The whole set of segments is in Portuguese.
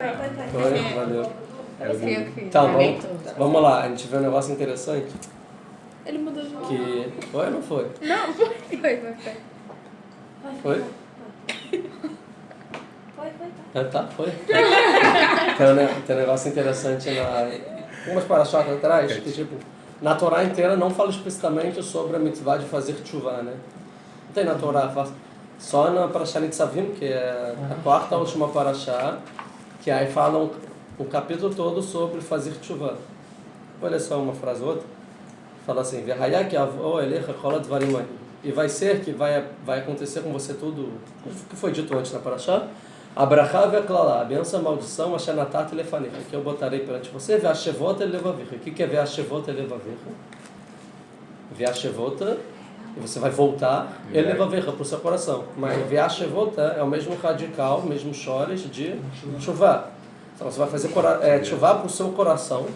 Oi, valeu. Ok. Tá, vamos lá, a gente vê um negócio interessante. Ele mudou de novo. Que. Foi ou não foi? Não, foi. Foi? Foi. Tá, foi. Tem um negócio interessante na. Umas paraxás atrás, que tipo, na Torá inteira não fala explicitamente sobre a mitzvah de fazer tchuvá, né? Não tem na Torá, só na Parashá Nitzavim, que é a quarta última paraxá, que aí fala um capítulo todo sobre fazer tchuvá. Olha só uma frase ou outra. Fala assim, e vai ser que vai acontecer com você tudo o que foi dito antes na Parashá. Abrahá ve'klala, a benção, a maldição, a shanatat lefanecha, que eu botarei perante você, ve'ashevot elevavecha. O que é ve'ashevot elevavecha? Ve'ashevot, e você vai voltar, elevavecha, para o seu coração. Mas ve'ashevot é o mesmo radical, o mesmo chores de chuvá. Então você vai fazer chuvá para o seu coração.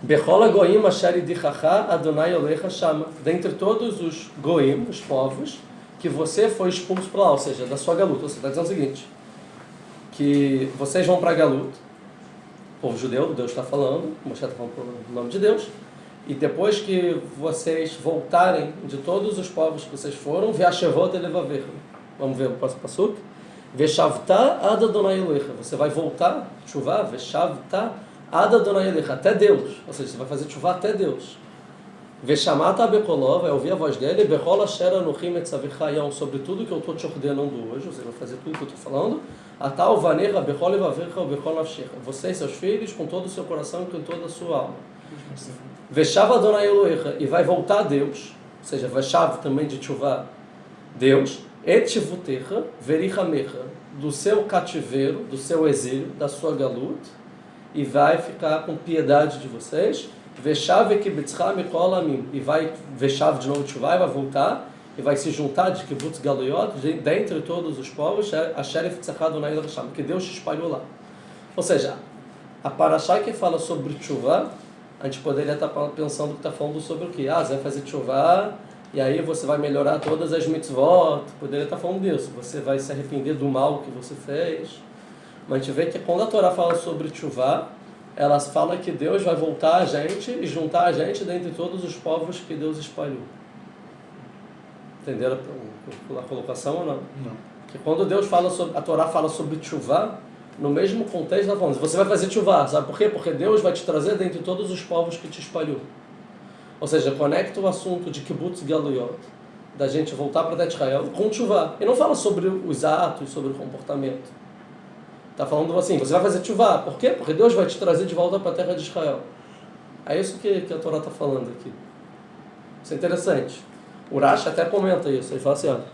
Bechola goim asher idichacha Adonai Elohecha shama. Dentre todos os goim, os povos, que você foi expulso para lá, ou seja, da sua galuta. Você está dizendo o seguinte, que vocês vão para a galuta, povo judeu, Deus está falando, Moshe está falando pelo nome de Deus, e depois que vocês voltarem de todos os povos que vocês foram, ve'ashevot elevavecha. Vamos ver o próximo passuco. Ve'shavta ad Adonai Elohecha. Você vai voltar, chuvá, ve'shavta ad Adonai Elohecha, até Deus. Ou seja, você vai fazer chuvá até Deus. Ve'shamata bekoló, vai ouvir a voz dele, bechol asher anochim etzavichayam, sobre tudo que eu estou te ordenando hoje, você vai fazer tudo que eu estou falando, atal vanecha bechol levavecha bechol nafshecha, você e seus filhos com todo o seu coração e com toda a sua alma. Ve'shav Adonai Elohecha, e vai voltar a Deus, ou seja, ve'shav também de chuvá, Deus, etchivutecha verichamecha, do seu cativeiro, do seu exílio, da sua galut, e vai ficar com piedade de vocês. Veshav ekibitzcha mikol amim, e vai Veshav de novo de Shuvá, vai voltar e vai se juntar de kibbutz galuyot dentre todos os povos, asher iftzachá Adonai Elohecha, que Deus te espalhou lá. Ou seja, a paraxá que fala sobre Shuvá, a gente poderia estar pensando que está falando sobre o quê? Você vai fazer Shuvá e aí você vai melhorar todas as mitzvot, poderia estar falando disso, você vai se arrepender do mal que você fez. Mas a gente vê que quando a Torá fala sobre Shuvá, ela fala que Deus vai voltar a gente e juntar a gente dentre todos os povos que Deus espalhou. Entenderam a colocação ou não? Não. Que quando Deus fala sobre, a Torá fala sobre tchuvá, no mesmo contexto ela fala, você vai fazer tchuvá, sabe por quê? Porque Deus vai te trazer dentre todos os povos que te espalhou. Ou seja, conecta o assunto de kibbutz galuyot, da gente voltar para Israel, com tchuvá. E não fala sobre os atos, sobre o comportamento. Está falando assim, você vai fazer tchuvá. Por quê? Porque Deus vai te trazer de volta para a terra de Israel. É isso que a Torá está falando aqui. Isso é interessante. O Rashi até comenta isso. Ele fala assim, olha,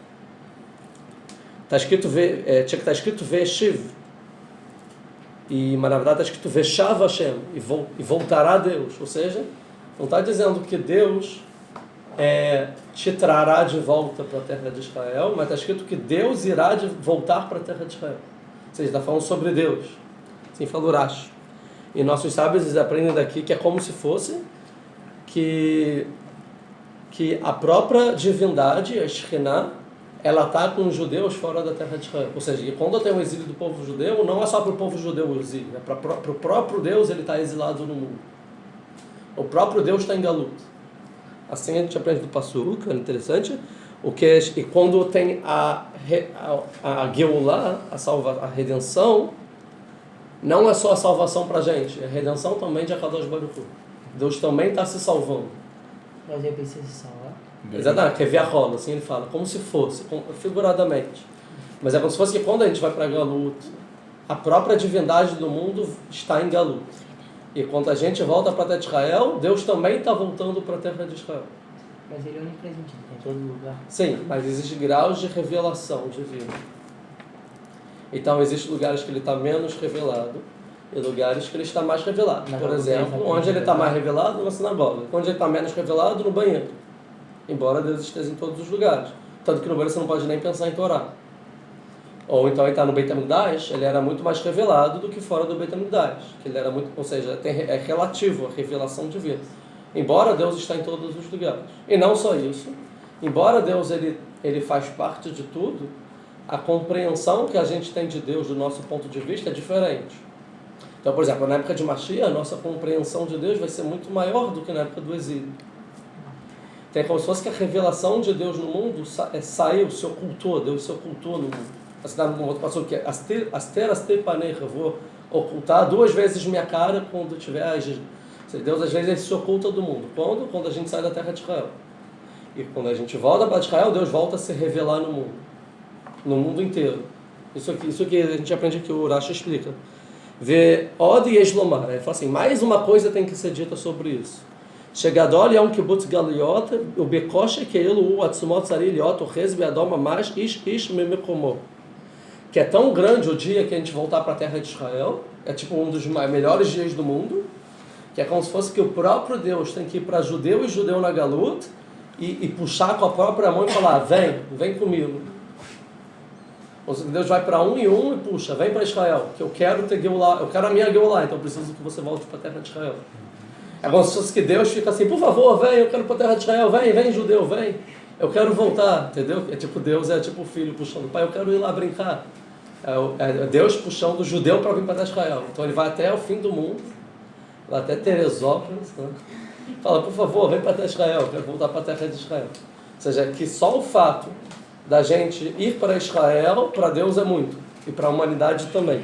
tinha que estar escrito Veshiv. Mas na verdade está escrito Veshav Hashem. E voltará a Deus. Ou seja, não está dizendo que Deus te trará de volta para a terra de Israel, mas está escrito que Deus irá voltar para a terra de Israel. Ou seja, está falando sobre Deus. Assim fala o Rashi. E nossos sábios aprendem daqui que é como se fosse que a própria divindade, a Shekhinah, ela está com os judeus fora da terra de Israel. Ou seja, quando tem o exílio do povo judeu, não é só para o povo judeu o exílio, é para o próprio Deus, ele está exilado no mundo. O próprio Deus está em galut. Assim a gente aprende do Passuk, é interessante. E quando tem a Geulah, a redenção, não é só a salvação para a gente, é a redenção também de Akadosh Baruch Hu. Deus também está se salvando. Mas eu pensei se salvar. Exatamente, que é Viahola, assim ele fala, como se fosse, figuradamente. Mas é como se fosse que quando a gente vai para Galut, a própria divindade do mundo está em Galut. E quando a gente volta para a terra de Israel, Deus também está voltando para a terra de Israel. Mas ele é onipresente, ele está em todo lugar. Sim, mas existem graus de revelação divina. Então, existem lugares que ele está menos revelado e lugares que ele está mais revelado. Por exemplo, onde ele está mais revelado? Na sinagoga. Onde ele está menos revelado? No banheiro. Embora Deus esteja em todos os lugares. Tanto que no banheiro você não pode nem pensar em Torá. Ou então ele está no Beit HaMikdash, ele era muito mais revelado do que fora do Beit HaMikdash. Que ele era muito, ou seja, é relativo a revelação divina. Embora Deus está em todos os lugares. E não só isso. Embora Deus ele faz parte de tudo, a compreensão que a gente tem de Deus do nosso ponto de vista é diferente. Então, por exemplo, na época de Mashiach, a nossa compreensão de Deus vai ser muito maior do que na época do exílio. Então, é como se fosse que a revelação de Deus no mundo saiu, se ocultou, Deus se ocultou no mundo. A cidade no outro passou que Aster Panecha, eu vou ocultar 2 vezes minha cara quando tiver Deus às vezes ele se oculta do mundo. Quando a gente sai da terra de Israel. E quando a gente volta para Israel, Deus volta a se revelar no mundo inteiro. Isso aqui a gente aprende que o Rashi explica. Vê Od e Eslomar. Ele fala assim, mais uma coisa tem que ser dita sobre isso. Chegadol Yom Kibbutz Galiot, o Bekoshe Keilu, o Atzumot Sariliot, o Rez Beadoma Mais, Ish Memekomo. Que é tão grande o dia que a gente voltar para a terra de Israel, é tipo um dos melhores dias do mundo, que é como se fosse que o próprio Deus tem que ir para judeu e judeu na Galut e puxar com a própria mão e falar, vem comigo. Ou seja, Deus vai para um e puxa, vem para Israel, que eu quero ter Geulah, eu quero a minha Geulah, então eu preciso que você volte para a terra de Israel. É como se fosse que Deus fica assim, por favor, vem, eu quero ir para a terra de Israel, vem judeu, vem, eu quero voltar, entendeu? É tipo Deus, é tipo o filho puxando o pai, eu quero ir lá brincar. É Deus puxando o judeu para vir para a terra de Israel. Então ele vai até o fim do mundo, vai até Teresópolis, né? Fala, por favor, vem para a terra de Israel, eu quero voltar para a terra de Israel. Ou seja, que só o fato da gente ir para Israel, para Deus é muito, e para a humanidade também.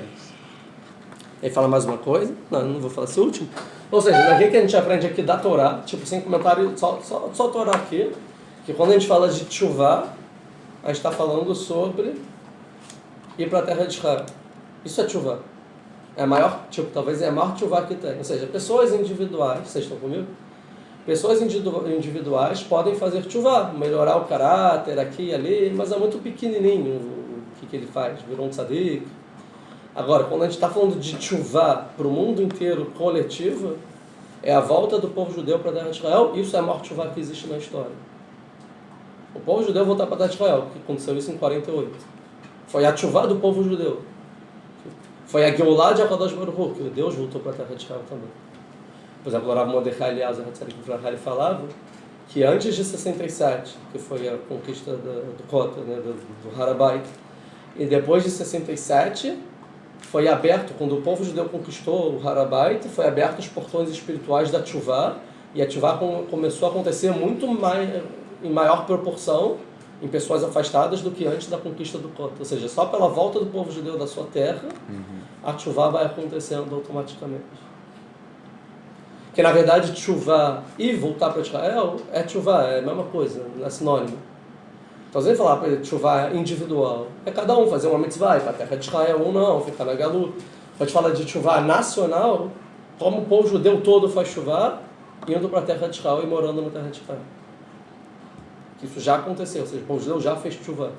Ele fala mais uma coisa, não vou falar esse último. Ou seja, daqui que a gente aprende aqui da Torá, tipo, sem comentário, só Torá aqui, que quando a gente fala de tchuvá, a gente está falando sobre ir para a terra de Israel. Isso é tchuvá. É a maior, talvez é a maior tchuvá que tem. Ou seja, pessoas individuais, vocês estão comigo? Pessoas individuais podem fazer tchuvá, melhorar o caráter aqui e ali, mas é muito pequenininho o que ele faz, virou um tzadik. Agora, quando a gente está falando de tchuvá para o mundo inteiro coletivo, é a volta do povo judeu para a terra de Israel, isso é a maior tchuvá que existe na história. O povo judeu voltar para a terra de Israel, que aconteceu isso em 48. Foi a tchuvá do povo judeu. Foi a Geulah de HaKadosh Baruch Hu, que Deus voltou para a terra de Israel também. Por exemplo, o Rav Mordechai Eliezer Hatzadik falava que antes de 67, que foi a conquista do Kota, né, do Har HaBayit, e depois de 67, foi aberto, quando o povo judeu conquistou o Har HaBayit, foi aberto os portões espirituais da tchuvá, e a tchuvá começou a acontecer muito mais, em maior proporção em pessoas afastadas do que antes da conquista do Kota. Ou seja, só pela volta do povo judeu da sua terra, a tchuvá vai acontecendo automaticamente. Que na verdade tchuvá e voltar para Israel é tchuvá, é a mesma coisa, não é sinônimo. Então, você falar para tchuvá individual, é cada um fazer uma mitzvah, ir para a terra de Israel ou não, ficar na Galut. Pode falar de tchuvá nacional, como o povo judeu todo faz tchuvá, indo para a terra de Israel e morando na terra de Israel. Isso já aconteceu, ou seja, o povo judeu já fez tchuvá.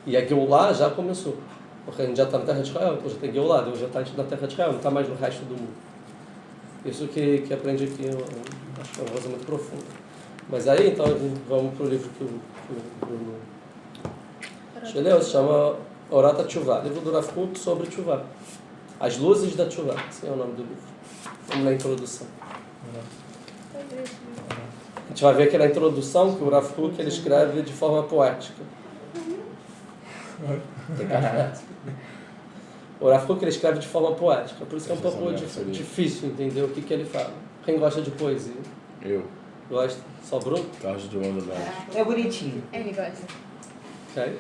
E a Geulah já começou, porque a gente já está na terra de Israel, então já tem Geulah, Deus já está na terra de Israel, não está mais no resto do mundo. Isso que aprendi aqui, eu acho que é uma coisa muito profunda. Mas aí, então, vamos para o livro que o Bruno escolheu, se chama Orata Tchuvá, livro do Rav Kook sobre Tchuvá. As luzes da Tchuvá, esse é o nome do livro. Vamos na introdução. A gente vai ver aqui na introdução que o Rav Kook ele escreve de forma poética. Tem café. O Rav Kook ele escreve de forma poética, por isso que é um pouco difícil entender o que ele fala. Quem gosta de poesia? Eu. Gosta? Só Bruno? Gosto do Onda É bonitinho. Ele gosta. Ok.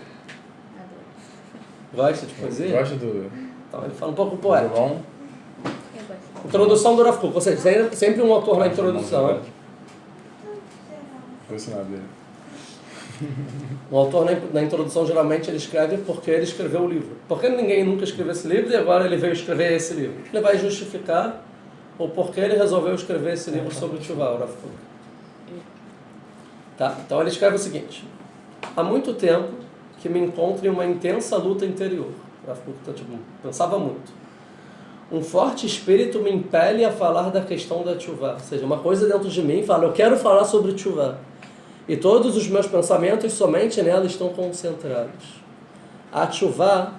Gosta de poesia? Gosto do... Então ele fala um pouco poético. Bom. Eu gosto. Introdução do Rav Kook, ou seja, sempre um autor na introdução. Vou ensinar dele. O autor na introdução geralmente ele escreve porque ele escreveu o livro. Porque ninguém nunca escreveu esse livro e agora ele veio escrever esse livro. Ele vai justificar o porquê ele resolveu escrever esse livro sobre o Tchuvá, o Rav Kook. Tá? Então ele escreve o seguinte: há muito tempo que me encontro em uma intensa luta interior. O Rav Kook pensava muito. Um forte espírito me impele a falar da questão da Tchuvá. Ou seja, uma coisa dentro de mim fala, eu quero falar sobre Tchuvá. E todos os meus pensamentos somente nela estão concentrados. A Tchuvá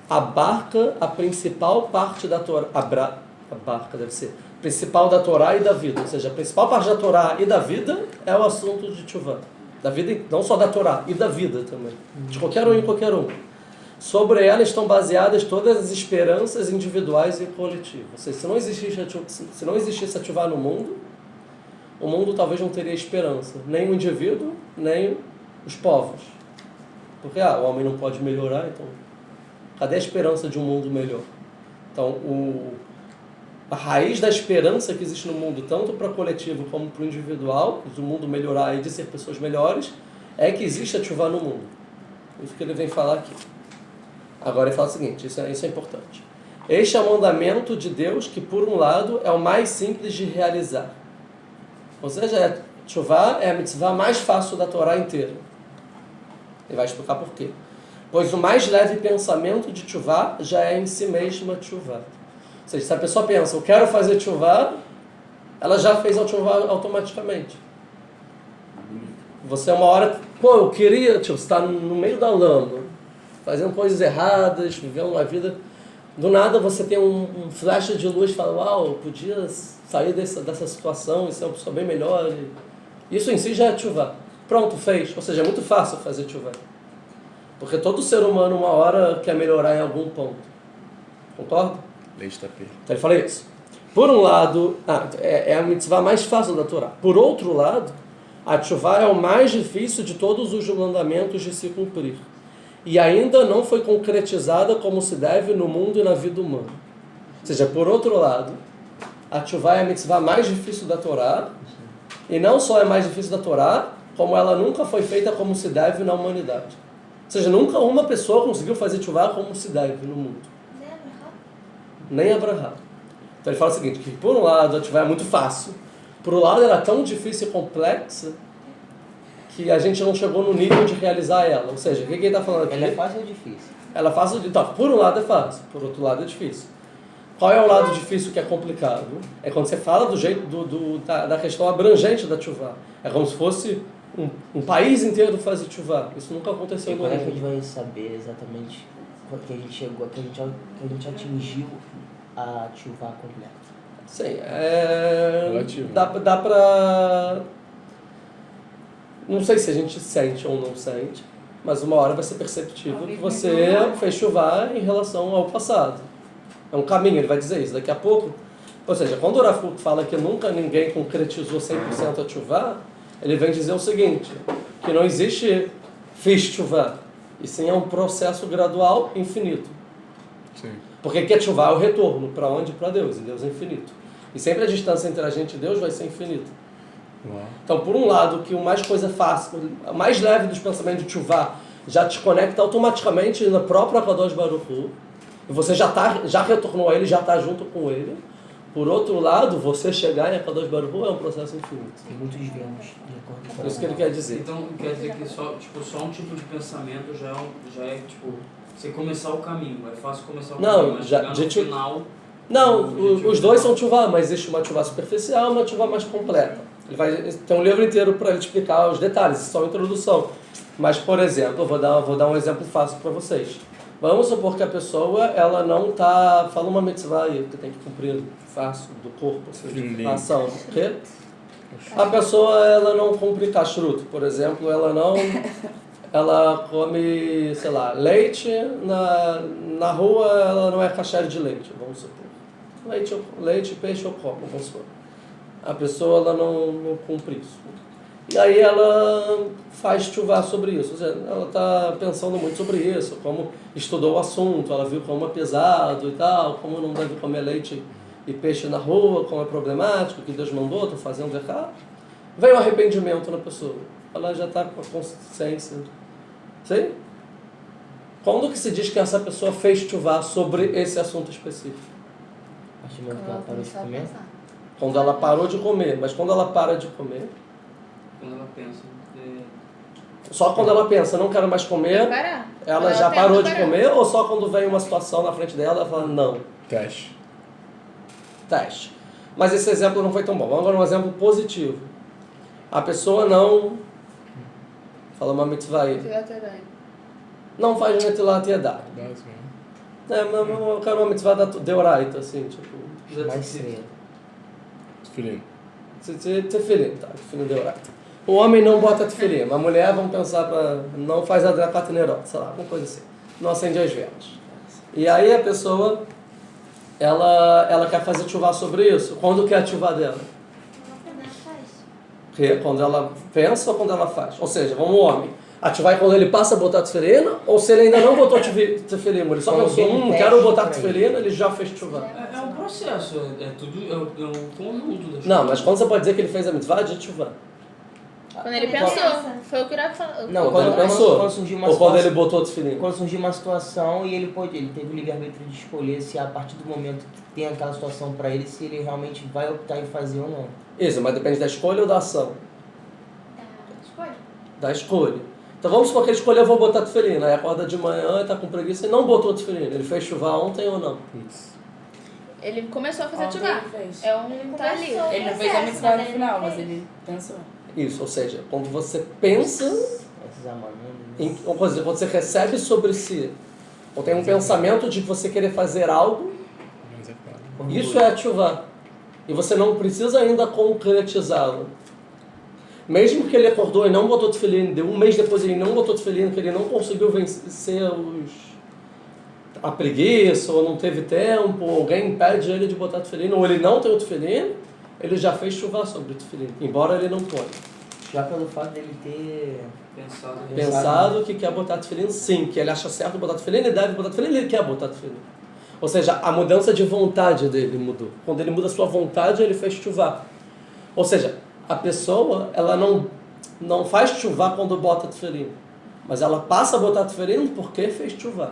abarca a principal parte da Torá. Abarca, deve ser. Principal da Torá e da vida. Ou seja, a principal parte da Torá e da vida é o assunto de Tchuvá. da vida, não só da Torá, e da vida também, de qualquer um em qualquer um. Sobre ela estão baseadas todas as esperanças individuais e coletivas. Ou seja, se não existisse a Teshuvah no mundo, o mundo talvez não teria esperança, nem o indivíduo, nem os povos. Porque o homem não pode melhorar, então cadê a esperança de um mundo melhor? Então, a raiz da esperança que existe no mundo, tanto para o coletivo como para o individual, do mundo melhorar e de ser pessoas melhores, é que existe a Teshuvah no mundo. Isso que ele vem falar aqui. Agora ele fala o seguinte, isso é importante. Este é o mandamento de Deus que, por um lado, é o mais simples de realizar. Ou seja, a Teshuvah é a mitzvah mais fácil da Torá inteira. Ele vai explicar por quê. Pois o mais leve pensamento de Teshuvah já é em si mesma Teshuvah. Ou seja, se a pessoa pensa, eu quero fazer Teshuvah, ela já fez a Teshuvah automaticamente. Você uma hora, eu queria, você está no meio da lama, fazendo coisas erradas, vivendo uma vida, do nada você tem um flash de luz e fala, eu podia sair dessa situação e ser uma pessoa bem melhor. Isso em si já é Teshuvah. Pronto, fez. Ou seja, é muito fácil fazer Teshuvah. Porque todo ser humano uma hora quer melhorar em algum ponto. Concorda? Lei de tapete. Então ele fala isso. Por um lado, é a mitzvah mais fácil da Torá. Por outro lado, a Teshuvah é o mais difícil de todos os mandamentos de se cumprir. E ainda não foi concretizada como se deve no mundo e na vida humana. Ou seja, por outro lado, a Teshuvah é a mitzvah mais difícil da Torá. E não só é mais difícil da Torá, como ela nunca foi feita como se deve na humanidade. Ou seja, nunca uma pessoa conseguiu fazer Teshuvah como se deve no mundo. Nem Abraham. Então ele fala o seguinte, que por um lado a Teshuvah é muito fácil, por outro lado ela é tão difícil e complexa que a gente não chegou no nível de realizar ela. Ou seja, o que ele está falando aqui? Ela é fácil ou difícil? Ela é fácil de... Então, por um lado é fácil, por outro lado é difícil. Qual é o lado difícil que é complicado? É quando você fala do jeito da questão abrangente da Teshuvah. É como se fosse um país inteiro fazer Teshuvah. Isso nunca aconteceu E no quando é que a mundo. gente vai saber exatamente que a gente chegou, que a gente atingiu a Teshuvah completa? Sim, Relativo. dá pra... Não sei se a gente sente ou não sente, mas uma hora vai ser perceptível que você fez Teshuvah em relação ao passado. É um caminho, ele vai dizer isso daqui a pouco. Ou seja, quando o Rav Kook fala que nunca ninguém concretizou 100% a Teshuvah, ele vem dizer o seguinte, que não existe fiz Teshuvah, e sim é um processo gradual infinito. Sim. Porque que a Teshuvah é o retorno, para onde? Para Deus, e Deus é infinito. E sempre a distância entre a gente e Deus vai ser infinita. Uau. Então, por um lado, que o mais coisa fácil, o mais leve dos pensamentos de Teshuvah já te conecta automaticamente na própria Kadosh Baruch Hu, e você já retornou a ele, já está junto com ele. Por outro lado, você chegar em Kadosh Baruch Hu é um processo infinito. Tem muitos vemos de acordo com É isso que ele quer dizer. Então quer dizer que só um tipo de pensamento já é tipo, você começar o caminho, é fácil começar o Não, caminho, mas já- chegar de no tu- final... Não, os dois são Teshuvah, mas existe uma Teshuvah superficial e uma Teshuvah mais completa. Ele vai ter um livro inteiro para ele explicar os detalhes, isso é só uma introdução. Mas, por exemplo, eu vou dar um exemplo fácil para vocês. Vamos supor que a pessoa, ela não está... Fala uma mitzvah aí, que tem que cumprir fácil do corpo, ou seja, a ação. O quê? A pessoa, ela não cumpre kashrut, por exemplo, ela come, sei lá, leite, na rua ela não é kasher de leite, vamos supor. Leite, peixe ou copo, vamos supor. A pessoa, ela não cumpre isso. E aí ela faz Teshuvah sobre isso, ou seja, ela está pensando muito sobre isso, como estudou o assunto, ela viu como é pesado e tal, como não deve comer leite e peixe na rua, como é problemático, que Deus mandou, estou fazendo errado. Vem o arrependimento na pessoa, ela já está com a consciência. Sim? Quando que se diz que essa pessoa fez Teshuvah sobre esse assunto específico? A partir do momento que ela parou de comer, Quando ela parou de comer, mas quando ela para de comer, Quando ela pensa... só quando ela pensa, não quero mais comer, Parar. ela já parou de comer, ou só quando vem uma situação na frente dela, ela fala, não, Teste. teste. Mas esse exemplo não foi tão bom. Vamos agora um exemplo positivo. A pessoa não... Fala uma mitzvah aí. Não faz Netilat Yadayim. Basicamente. Eu quero uma mitzvah da Deoraita, assim, tipo... mais cedo. Filhinho. Tefilim, tá? Tefilim Deoraita. O homem não bota tefilim, a mulher, vamos pensar, não faz a dracateneró, sei lá, alguma coisa assim. Não acende as velas. E aí a pessoa, ela quer fazer chuvá sobre isso. Quando que é a chuvá dela? Que quando ela pensa ou quando ela faz? Ou seja, vamos o homem. A chuvá é quando ele passa a botar tefilim, ou se ele ainda não botou tefilim, ele só pensou, quero botar tefilim, ele já fez chuvá. É um processo, é tudo, é um conjunto das Não, mas quando você pode dizer que ele fez a mitzvah de chuvá? Quando ele pensou. Foi o que o Iraque falou. Não, Quando ele pensou, quando surgiu uma ou quando situação, ele botou tefilim? quando surgiu uma situação e ele teve o livre-arbítrio de escolher se a partir do momento que tem aquela situação para ele, se ele realmente vai optar em fazer ou não. Isso, mas depende da escolha ou da ação? Escolha. Da escolha. Então vamos supor que ele escolheu, vou botar tefilim. Aí acorda de manhã e tá com preguiça e não botou tefilim. Ele fez chuvá ontem ou não? Putz. Ele começou a fazer Ontem chuvá. ele fez. É um tá ali. Ele não fez a mitzvah no final, mas ele pensou. Isso, ou seja, quando você pensa, Esses amanos. quando você recebe sobre si, ou tem um pensamento de você querer fazer algo, Mas é claro. isso é chuvá. E você não precisa ainda concretizá-lo. Mesmo que ele acordou e não botou tefilim, deu um mês depois ele não botou tefilim, que ele não conseguiu vencer a preguiça, ou não teve tempo, ou alguém impede ele de botar tefilim, ou ele não tem o tefilim, ele já fez chuvá sobre o tefilim, embora ele não ponha. Já pelo fato dele ter Pensado que quer botar tefilim, sim, que ele acha certo botar tefilim, ele deve botar tefilim, ele quer botar tefilim. Ou seja, a mudança de vontade dele mudou. Quando ele muda a sua vontade, ele fez chuvá. Ou seja, a pessoa, ela não faz chuvá quando bota tefilim, mas ela passa a botar tefilim porque fez chuvá,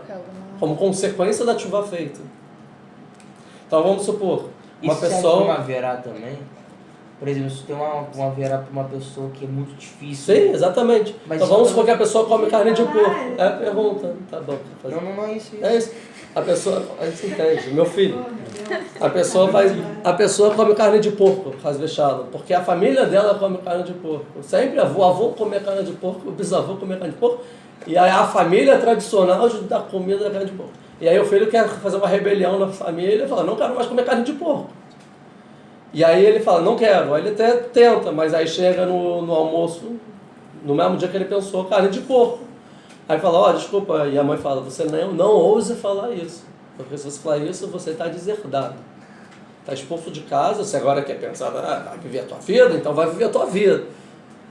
como consequência da chuvá feita. Então vamos supor, uma Isso serve pessoa... pra uma verá também? Por exemplo, se tem uma verá para uma pessoa que é muito difícil. Sim, exatamente. Mas então vamos supor que a pessoa come carne de porco. É a pergunta. Tá bom. Não é isso. É isso. A pessoa, a gente entende, meu filho. A pessoa come carne de porco, faz vexá-lo, porque a família dela come carne de porco. Sempre o avô comia carne de porco, o bisavô comia carne de porco, e aí a família tradicional da comida da carne de porco. E aí o filho quer fazer uma rebelião na família e fala, não quero mais comer carne de porco. E aí ele fala, não quero. Aí ele até tenta, mas aí chega no almoço, no mesmo dia que ele pensou, carne de porco. Aí fala, desculpa, e a mãe fala, você não ouse falar isso, porque se você falar isso, você está deserdado. Está expulso de casa, você agora quer pensar, vai viver a tua vida, então vai viver a tua vida.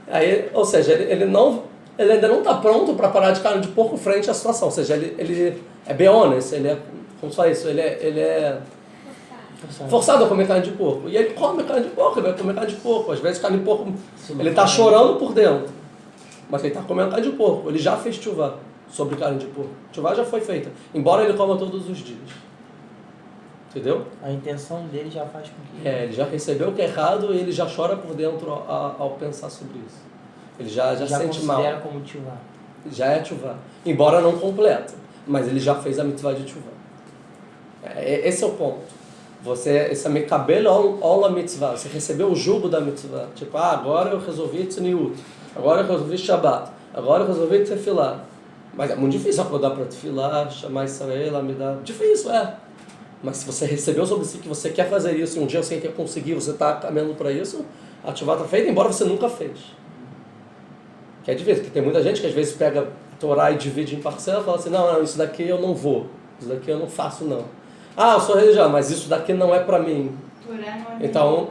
Aí, ou seja, ele ainda não está pronto para parar de carne de porco frente à situação, ou seja, ele é bem-honest, ele é, como se fala isso, ele é forçado a comer carne de porco. E ele come carne de porco, ele vai comer carne de porco. Às vezes carne de porco, ele está chorando por dentro, mas ele está comendo carne de porco. Ele já fez chuvá sobre carne de porco. Chuvá já foi feita, embora ele coma todos os dias. Entendeu? A intenção dele já faz com que... Ele já recebeu o que é errado e ele já chora por dentro ao pensar sobre isso. Ele já sente mal. considera como chuvá. Já é chuvá. Embora não completa, mas ele já fez a mitzvah de chuvá. Esse é o ponto. Esse mekabel ol mitzvah, você recebeu o jugo da mitzvah. Tipo, agora eu resolvi tzniut, agora eu resolvi Shabbat, agora eu resolvi tefilá. Mas é muito difícil acordar para tefilá, chamar Israel, Amidá. Difícil, Mas se você recebeu sobre si que você quer fazer isso, e um dia você quer conseguir, você está caminhando para isso, a ativá está feita, embora você nunca fez. Que é difícil, porque tem muita gente que às vezes pega a Torá e divide em parcela e fala assim, não, isso daqui eu não vou, isso daqui eu não faço não. Eu sou religioso, mas isso daqui não é para mim. Torá não é Então,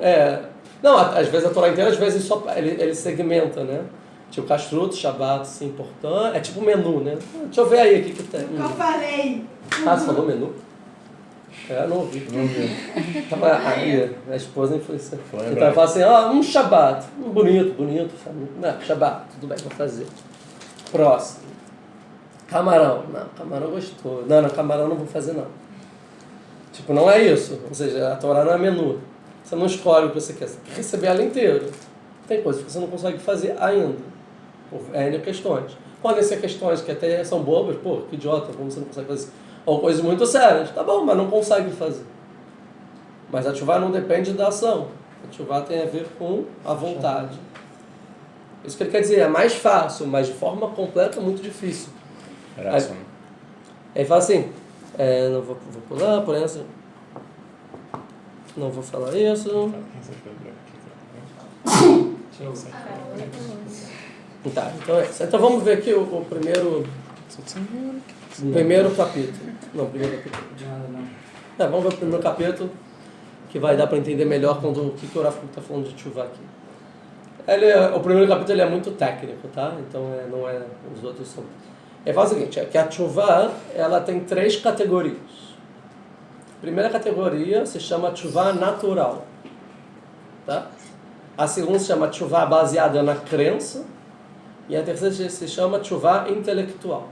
não, às vezes a Torá inteira, às vezes só ele segmenta, né? Tipo, castruto, Shabbat, sim, importante, é tipo menu, né? Deixa eu ver aí o que tem. Eu falei! Você falou menu? Não ouvi. Aí, a esposa influencia. Então ela fala assim, um Shabbat, bonito, Shabbat, tudo bem, vou fazer. Próximo. Camarão, não, camarão gostou. Não, camarão não vou fazer não. Tipo, não é isso. Ou seja, a Torá não é menu. Você não escolhe o que você quer. Você quer receber ela inteira. Tem coisas que você não consegue fazer ainda. Por N questões. Podem ser questões que até são bobas. Pô, que idiota, como você não consegue fazer isso? Ou coisas muito sérias. Tá bom, mas não consegue fazer. Mas a chuvá não depende da ação. A chuvá tem a ver com a vontade. Isso que ele quer dizer. É mais fácil, mas de forma completa é muito difícil. Aí ele fala assim... não vou pular por essa. Não vou falar isso. Deixa Tá, então é isso. Então vamos ver aqui o primeiro capítulo. Não, primeiro capítulo. Vamos ver o primeiro capítulo, que vai dar para entender melhor o que o Rav está falando de Teshuvah aqui. O primeiro capítulo ele é muito técnico, tá? Então não é os outros são. Ele fala o seguinte, que a Teshuvah, ela tem 3 categorias. A primeira categoria se chama Teshuvah natural, tá? A segunda se chama Teshuvah baseada na crença, e a terceira se chama Teshuvah intelectual.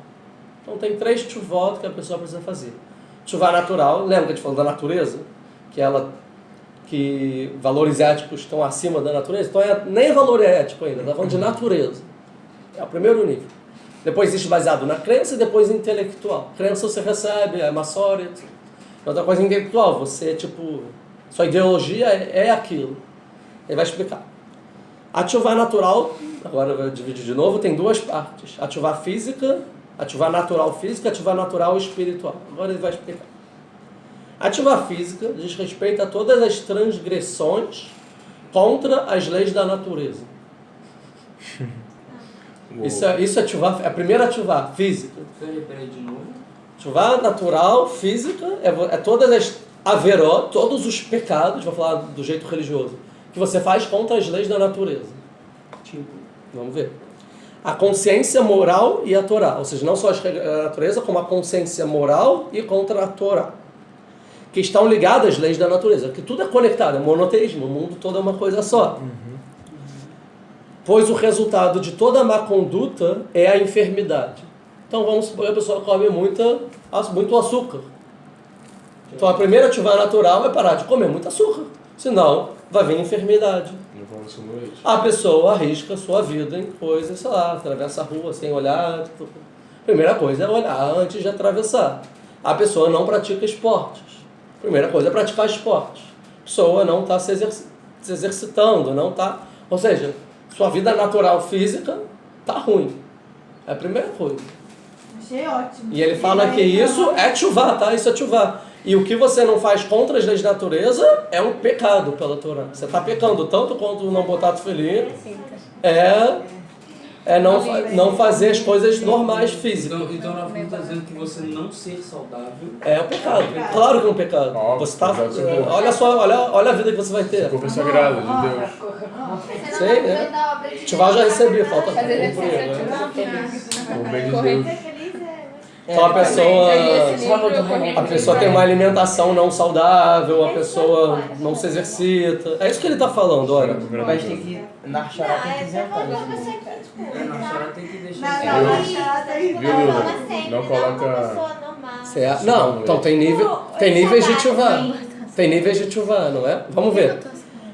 Então tem 3 teshuvot que a pessoa precisa fazer. Teshuvah natural, lembra que a gente falou da natureza? Que valores éticos estão acima da natureza? Então nem é valor ético ainda, está falando de natureza. É o primeiro nível. Depois existe baseado na crença e depois intelectual. Crença você recebe, é maçória. Outra coisa intelectual, você, sua ideologia é aquilo. Ele vai explicar. A teshuvah natural, agora eu vou dividir de novo, tem 2 partes. A teshuvah física, a teshuvah natural física, a teshuvah natural espiritual. Agora ele vai explicar. A teshuvah física diz respeito a todas as transgressões contra as leis da natureza. Isso é teshuvah, é a primeira teshuvah física. Peraí, de novo. Teshuvah natural, física, é todas as averó, todos os pecados, vou falar do jeito religioso, que você faz contra as leis da natureza. Vamos ver. A consciência moral e a Torá, ou seja, não só a natureza, como a consciência moral e contra a Torá, que estão ligadas às leis da natureza, que tudo é conectado, é monoteísmo, o mundo todo é uma coisa só. Pois o resultado de toda má conduta é a enfermidade. Então vamos supor que a pessoa come muito açúcar. Então a primeira teshuvah natural é parar de comer muito açúcar, senão vai vir enfermidade. A pessoa arrisca a sua vida em coisas, sei lá, atravessa a rua sem olhar. Primeira coisa é olhar antes de atravessar. A pessoa não pratica esportes. Primeira coisa é praticar esportes. A pessoa não está se exercitando, não está... Ou seja, sua vida natural física está ruim. É a primeira coisa. Achei ótimo. E ele fala que isso é teshuvah, tá? Isso é teshuvah. E o que você não faz contra as leis da natureza é um pecado pela Torá. Você está pecando tanto quanto não botar tefilim, não fazer as coisas normais físicas. Então nós estamos dizendo que você não ser saudável é um pecado. Claro que é um pecado. Você tá, olha a vida que você vai ter. Corpo sagrado de Deus. Sim, né? Teshuvah já recebi, falta Fazer cumprir, né? O bem de Deus. Então a pessoa tem uma alimentação não saudável, a pessoa não se exercita. É isso que ele está falando, olha. Mas tem que... Na Hará tem que isentar. na Shara tem que deixar Não coloca... Não, então tem níveis de teshuvah. Tem níveis de teshuvah, não é? Vamos ver.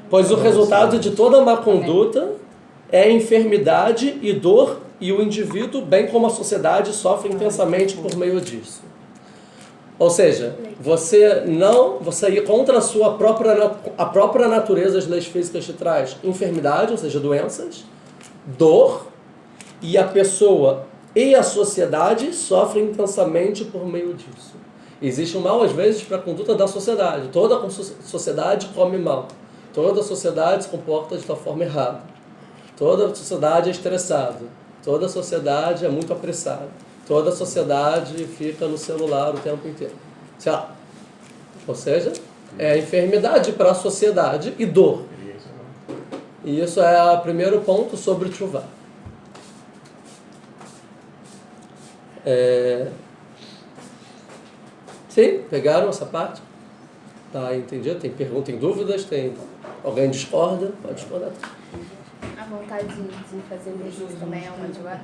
Pois o resultado de toda má conduta é enfermidade e dor, e o indivíduo, bem como a sociedade, sofre intensamente por meio disso. Ou seja, você ir contra a própria natureza, as leis físicas te traz enfermidade, ou seja, doenças, dor, e a pessoa e a sociedade sofrem intensamente por meio disso. Existe um mal, às vezes, para a conduta da sociedade. Toda a sociedade come mal. Toda a sociedade se comporta de tal forma errada. Toda a sociedade é estressada. Toda a sociedade é muito apressada. Toda a sociedade fica no celular o tempo inteiro. Sei lá. Ou seja, é enfermidade para a sociedade e dor. E isso é o primeiro ponto sobre teshuvah. Sim, pegaram essa parte? Tá entendido? Tem pergunta, tem dúvidas? Tem alguém discorda? Pode discordar. A vontade de fazer exercício também é uma teshuvah?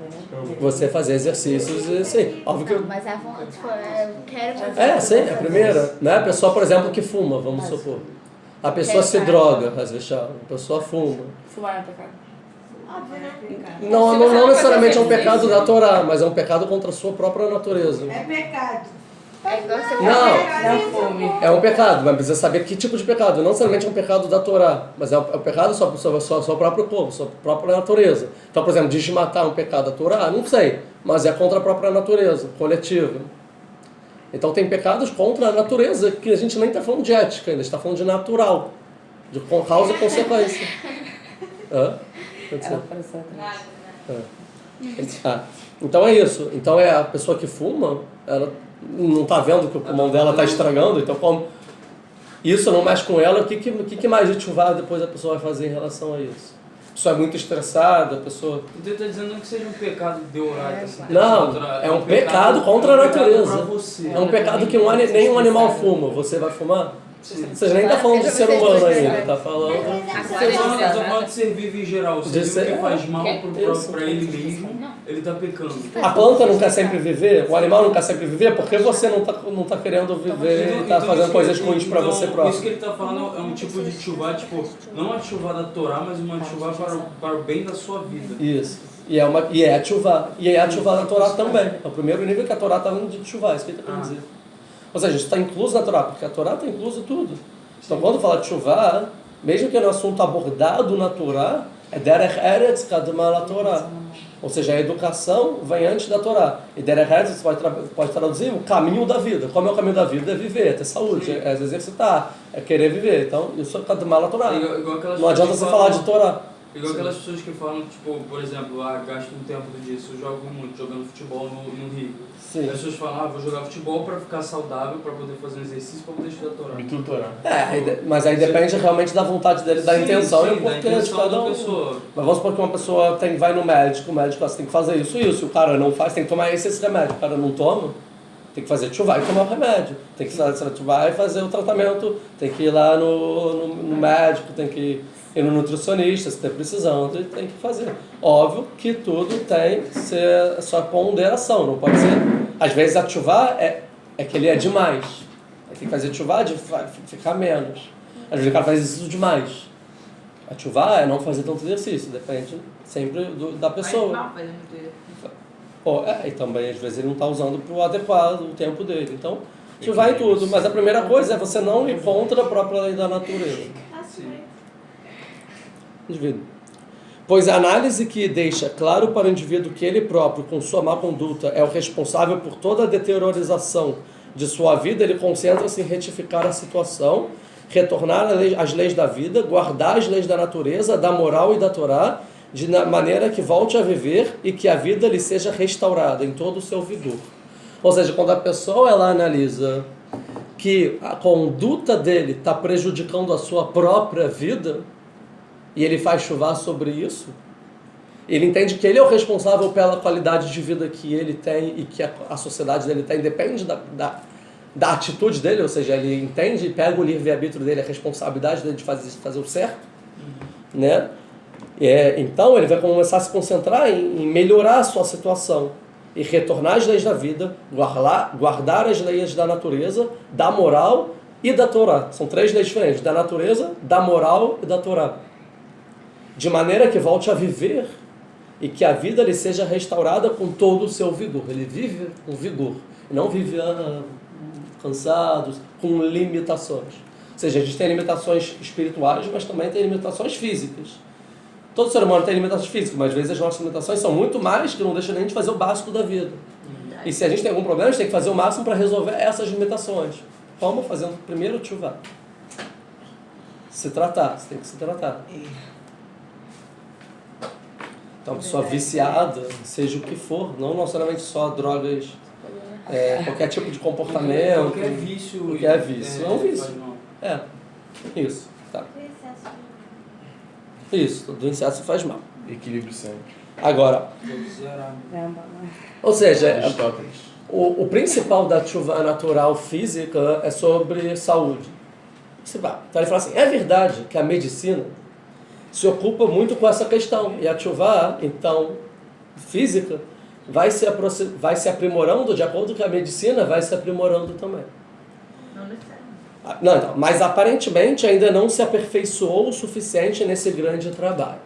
Você fazer exercícios, sim. Óbvio que Não, mas a vontade, eu quero fazer. sim, a primeira. Né? A pessoa, por exemplo, que fuma, vamos supor. A pessoa se droga, às vezes, a pessoa fuma. Fumar é pecado. Não necessariamente é um pecado da Torá, mas é um pecado contra a sua própria natureza. É pecado. É igual você É um pecado, mas precisa saber que tipo de pecado. Não necessariamente é um pecado da Torá, mas é um pecado só para o seu próprio corpo, sua própria natureza. Então, por exemplo, desmatar é um pecado da Torá? Não sei, mas é contra a própria natureza, coletiva. Então tem pecados contra a natureza, que a gente nem está falando de ética ainda, está falando de natural, de causa e consequência. aconteceu. Ela apareceu atrás. Então é isso. Então é a pessoa que fuma, ela não está vendo que o pulmão dela está estragando, então como isso não mexe com ela, o que mais de chuvar depois a pessoa vai fazer em relação a isso? A pessoa é muito estressada, a pessoa... Então está dizendo que seja um pecado de orar. Não, é um pecado contra a natureza. Você. É um pecado que nenhum animal fuma. Você vai fumar? Você nem está falando de ser humano ainda, está falando... Estou falando de ser vivo em geral. Se vivo que faz mal para ele mesmo, ele está pecando. A planta não quer sempre viver? O animal não quer sempre viver? Por que você não tá querendo viver e está fazendo coisas ruins para você próprio? Isso que ele está falando é um tipo de tchuvá, tipo, não a tchuvá da Torá, mas uma tchuvá para o bem da sua vida. Isso. E é a tchuvá. E é a tchuvá da Torá também. É o primeiro nível que a Torá está vindo de tchuvá, isso que ele está querendo dizer. Ou seja, isso está incluso na Torá, porque a Torá está incluso tudo. Então, quando fala de tchuvá, mesmo que no assunto abordado na Torá, é derech eretz kadma la Torá. Ou seja, a educação vem antes da Torá. E derech eretz você pode traduzir o caminho da vida. Como é o caminho da vida? É viver, é ter saúde, é exercitar, é querer viver. Então, isso é kadma la Torá. Não adianta você falar de Torá. Igual aquelas pessoas que falam, tipo, por exemplo, gasto um tempo do dia, eu jogo muito, jogando futebol no Rio. Sim. As pessoas falam, vou jogar futebol para ficar saudável, para poder fazer um exercício, para poder estudar a Torá. Me tutorar. Mas aí depende realmente da vontade dele, da intenção e o porquê de cada um. Pessoa. Mas vamos supor que uma pessoa vai no médico, o médico você tem que fazer isso, o cara não faz, tem que tomar esse remédio, o cara não toma, tem que fazer tchuvá e tomar o remédio, tem que fazer tchuvá e fazer o tratamento, tem que ir lá no médico, tem que ir no nutricionista, se tem precisando, ele tem que fazer. Óbvio que tudo tem que ser sua ponderação, não pode ser. Às vezes a tchuvá é que ele é demais. Aí tem que fazer tchuvá de ficar menos. Às vezes o cara faz exercício demais. A tchuvá é não fazer tanto exercício, depende sempre da pessoa. Não, fazer muito exercício. E também às vezes ele não está usando para o adequado o tempo dele. Então, tchuvá em tudo. Mas a primeira coisa é você não ir contra a própria lei da natureza. Indivíduo. Pois a análise que deixa claro para o indivíduo que ele próprio, com sua má conduta, é o responsável por toda a deteriorização de sua vida, ele concentra-se em retificar a situação, retornar às leis da vida, guardar as leis da natureza, da moral e da Torá, de maneira que volte a viver e que a vida lhe seja restaurada em todo o seu vigor. Ou seja, quando a pessoa ela analisa que a conduta dele está prejudicando a sua própria vida, e ele faz chuvar sobre isso, ele entende que ele é o responsável pela qualidade de vida que ele tem e que a sociedade dele tem, depende da atitude dele, ou seja, ele entende e pega o livre-arbítrio dele, a responsabilidade dele de fazer o certo, né? Então ele vai começar a se concentrar em melhorar a sua situação e retornar às leis da vida, guardar as leis da natureza, da moral e da Torá. São 3 leis diferentes, da natureza, da moral e da Torá. De maneira que volte a viver e que a vida lhe seja restaurada com todo o seu vigor. Ele vive com vigor, não vive cansado, com limitações. Ou seja, a gente tem limitações espirituais, mas também tem limitações físicas. Todo ser humano tem limitações físicas, mas às vezes as nossas limitações são muito mais que não deixam nem de fazer o básico da vida. E se a gente tem algum problema, a gente tem que fazer o máximo para resolver essas limitações. Como? Fazendo primeiro tchuvá. Se tratar, você tem que se tratar. Então, pessoa viciada, seja o que for, não necessariamente só drogas, qualquer tipo de comportamento. Qualquer vício. Qualquer vício. É um vício. Isso. Tá. Isso, do excesso faz mal. Equilíbrio sempre. Agora, ou seja, o principal da chuva natural física é sobre saúde. Então ele fala assim, é verdade que a medicina se ocupa muito com essa questão. E a chuva, então, física, vai se aprimorando de acordo com a medicina vai se aprimorando também. Não, então, mas aparentemente ainda não se aperfeiçoou o suficiente nesse grande trabalho.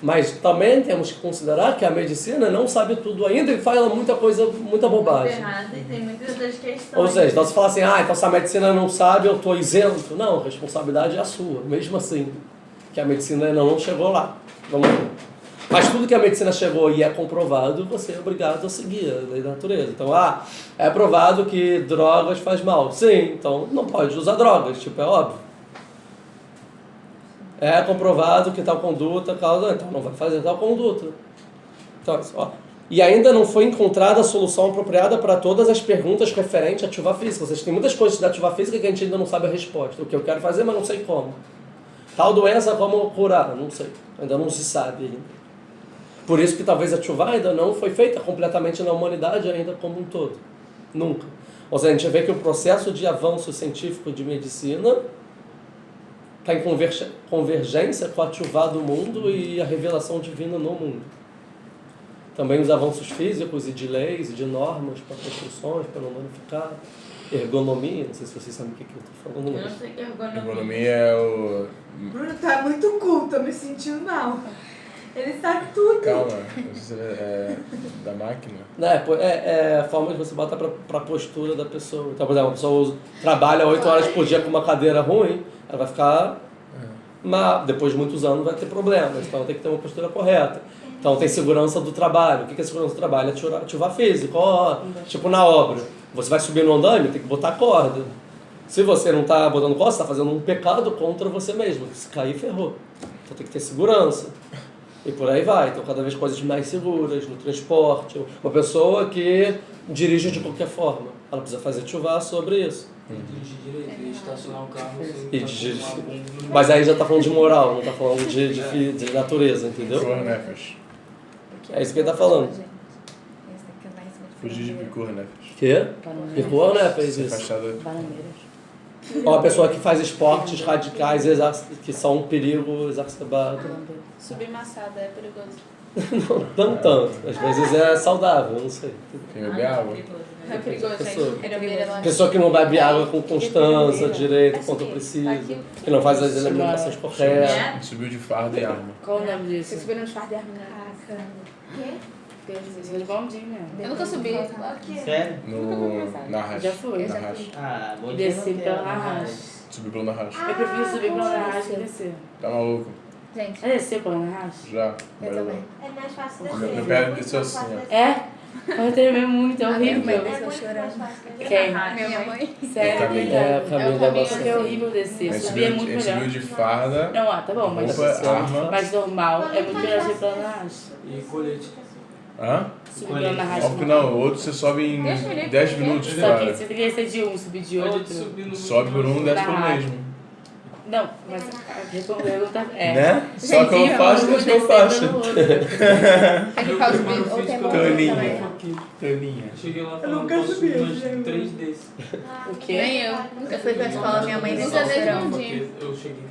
Mas também temos que considerar que a medicina não sabe tudo ainda e fala muita coisa, muita bobagem. E tem muitas outras questões. Ou seja, então você fala assim, então se a medicina não sabe, eu estou isento. Não, a responsabilidade é a sua, mesmo assim. Que a medicina ainda não chegou lá. Vamos ver. Mas tudo que a medicina chegou e é comprovado, você é obrigado a seguir a lei da natureza. Então, é provado que drogas faz mal. Sim, então não pode usar drogas, é óbvio. É comprovado que tal conduta causa, então não vai fazer tal conduta. Então, ó. E ainda não foi encontrada a solução apropriada para todas as perguntas referentes à atividade física. Ou seja, tem muitas coisas da atividade física que a gente ainda não sabe a resposta. O que eu quero fazer, mas não sei como. Tal doença, como curar? Não sei. Ainda não se sabe ainda. Por isso que talvez a atividade ainda não foi feita completamente na humanidade ainda como um todo. Nunca. Ou seja, a gente vê que o processo de avanço científico de medicina está em convergência com a atividade do mundo e a revelação divina no mundo. Também os avanços físicos e de leis e de normas para construções, para não danificar. Ergonomia, não sei se vocês sabem o que eu estou falando. Eu não sei que é ergonomia. Economia é o... Bruno tá muito culto, tô me sentindo mal. Ele sabe tudo. Calma, é da máquina. É a forma de você botar para a postura da pessoa. Então, por exemplo, a pessoa trabalha 8 horas por dia com uma cadeira ruim, ela vai ficar... Mas depois de muitos anos vai ter problemas, então tem que ter uma postura correta. Então tem segurança do trabalho. O que é segurança do trabalho? Ativar físico. Tipo na obra. Você vai subir no andaime, tem que botar corda. Se você não está botando corda, você está fazendo um pecado contra você mesmo. Se cair, ferrou. Então tem que ter segurança. E por aí vai. Então cada vez coisas mais seguras no transporte. Uma pessoa que dirige de qualquer forma, ela precisa fazer ativar sobre isso. Dirigir direito e estacionar o carro Mas aí já está falando de moral, não está falando de natureza, entendeu? Picor Nefesh. É isso que ele está falando. Fugir de Picor Nefesh. Que? Picor, né? Fez isso. Fachada. Ó, a pessoa que faz esportes radicais que são um perigo exacerbado. Subir maçada é perigoso. Não tanto. Às vezes é saudável, não sei. Tem que beber água. É perigoso, Pessoa- gente. Pessoa que não bebe água com constância, direito, quanto precisa. Que não faz as alimentações corretas. A gente subiu de farda e arma. Qual o nome disso? Vocês subiram nos fardos de arma. Isso foi de bondinho mesmo. Eu nunca subi. Sério? No Narras. Já fui. Narras. Ah, bom dia. Desci pela Narras. Subiu pelo Narras. Eu prefiro subir pela Narras que descer. Tá maluco? Gente, Já desceu pela Narras? Já. eu também. É mais fácil Meu pé desceu assim, ó. É? Eu tremei muito, é horrível. Quem? Minha mãe. Sério, caminho. É, o caminho da porque é maçã. horrível descer. A gente Subir é subiu, muito a gente subiu melhor. de farda, Não, tá bom, mas, roupa, arma. mas normal é muito melhor subir pela Narras. E colete. Hã? Subir pela Narras. Óbvio que não, o outro você sobe em 10 minutos, Só que cara. você tem que descer de um, subir de Pode outro. subir no Sobe por um, desce pelo mesmo. Não, mas a pergunta é. Né? Só que eu faço, deixa que eu faço. É que faz subir ou tem bom Tolinha. também. Tolinha. Cheguei lá falando que posso subir umas 3 desses. O quê? Nem eu. Eu fui pra escola, minha mãe Nunca desceu dei serão. bondinho. Porque eu cheguei.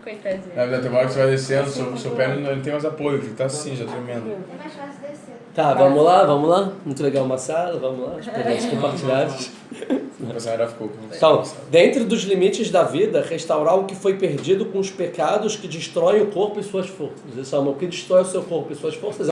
Coitadinha. Na verdade, tem uma hora que você vai descendo, seu pé não tem mais apoio, fica assim, já tremendo. É mais fácil descer. Tá, vamos lá. Entregar uma sala, vamos lá. Experiências compartilhadas. A senhora ficou com Então, dentro dos limites da vida, restaurar o que foi perdido com os pecados que destroem o corpo e suas forças. Isso é o que destrói o seu corpo e suas forças